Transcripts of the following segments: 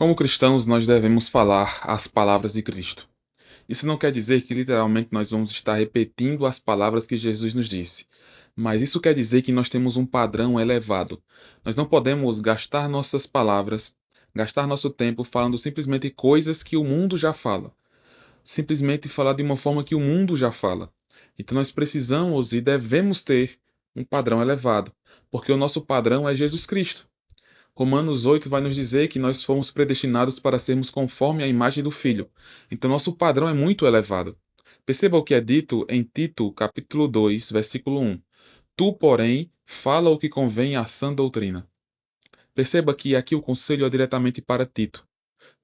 Como cristãos, nós devemos falar as palavras de Cristo. Isso não quer dizer que literalmente nós vamos estar repetindo as palavras que Jesus nos disse, mas isso quer dizer que nós temos um padrão elevado. Nós não podemos gastar nossas palavras, gastar nosso tempo falando simplesmente coisas que o mundo já fala, simplesmente falar de uma forma que o mundo já fala. Então nós precisamos e devemos ter um padrão elevado, porque o nosso padrão é Jesus Cristo. Romanos 8 vai nos dizer que nós fomos predestinados para sermos conforme a imagem do Filho. Então nosso padrão é muito elevado. Perceba o que é dito em Tito, capítulo 2, versículo 1. Tu, porém, fala o que convém à sã doutrina. Perceba que aqui o conselho é diretamente para Tito.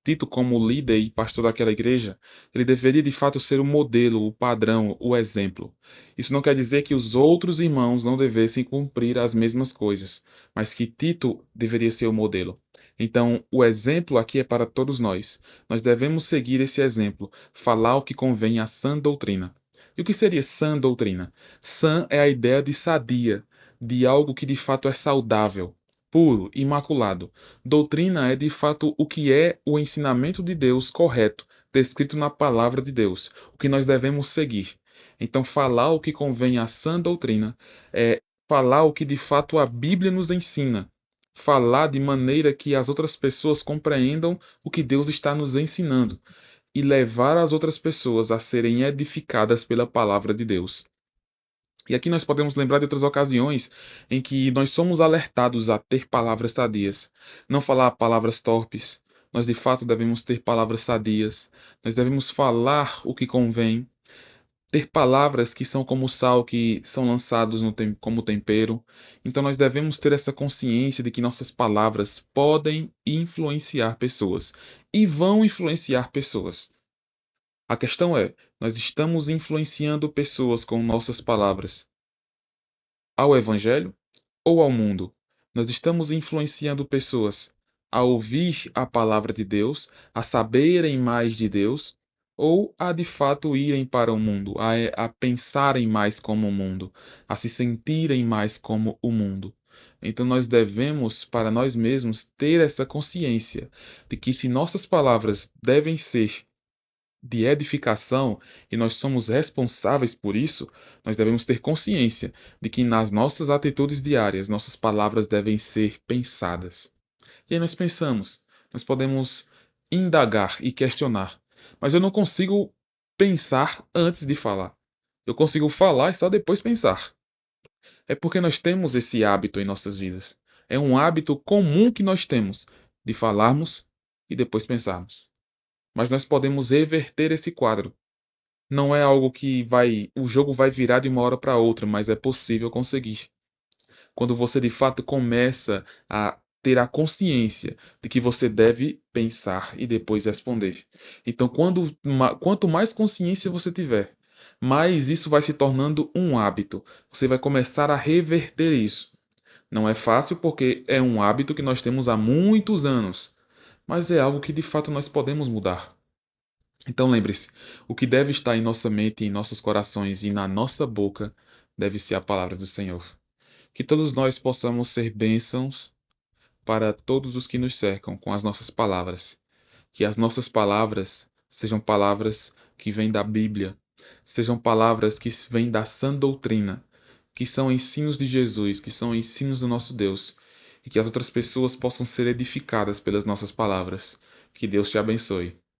Tito, como líder e pastor daquela igreja, ele deveria de fato ser o modelo, o padrão, o exemplo. Isso não quer dizer que os outros irmãos não devessem cumprir as mesmas coisas, mas que Tito deveria ser o modelo. Então, o exemplo aqui é para todos nós. Nós devemos seguir esse exemplo, falar o que convém à sã doutrina. E o que seria sã doutrina? Sã é a ideia de sadia, de algo que de fato é saudável, puro, imaculado. Doutrina é de fato o que é o ensinamento de Deus correto, descrito na palavra de Deus, o que nós devemos seguir. Então, falar o que convém à sã doutrina é falar o que de fato a Bíblia nos ensina. Falar de maneira que as outras pessoas compreendam o que Deus está nos ensinando e levar as outras pessoas a serem edificadas pela palavra de Deus. E aqui nós podemos lembrar de outras ocasiões em que nós somos alertados a ter palavras sadias, não falar palavras torpes. Nós de fato devemos ter palavras sadias, nós devemos falar o que convém, ter palavras que são como sal que são lançados como tempero. Então nós devemos ter essa consciência de que nossas palavras podem influenciar pessoas e vão influenciar pessoas. A questão é, nós estamos influenciando pessoas com nossas palavras ao Evangelho ou ao mundo? Nós estamos influenciando pessoas a ouvir a palavra de Deus, a saberem mais de Deus, ou a de fato irem para o mundo, a pensarem mais como o mundo, a se sentirem mais como o mundo? Então nós devemos, para nós mesmos, ter essa consciência de que se nossas palavras devem ser de edificação e nós somos responsáveis por isso, nós devemos ter consciência de que nas nossas atitudes diárias, nossas palavras devem ser pensadas. E aí nós pensamos, nós podemos indagar e questionar, mas eu não consigo pensar antes de falar. Eu consigo falar e só depois pensar. É porque nós temos esse hábito em nossas vidas. É um hábito comum que nós temos de falarmos e depois pensarmos. Mas nós podemos reverter esse quadro. Não é algo que o jogo vai virar de uma hora para outra, mas é possível conseguir. Quando você de fato começa a ter a consciência de que você deve pensar e depois responder. Então, quanto mais consciência você tiver, mais isso vai se tornando um hábito. Você vai começar a reverter isso. Não é fácil porque é um hábito que nós temos há muitos anos, mas é algo que de fato nós podemos mudar. Então lembre-se, o que deve estar em nossa mente, em nossos corações e na nossa boca deve ser a palavra do Senhor. Que todos nós possamos ser bênçãos para todos os que nos cercam com as nossas palavras. Que as nossas palavras sejam palavras que vêm da Bíblia, sejam palavras que vêm da sã doutrina, que são ensinos de Jesus, que são ensinos do nosso Deus, e que as outras pessoas possam ser edificadas pelas nossas palavras. Que Deus te abençoe.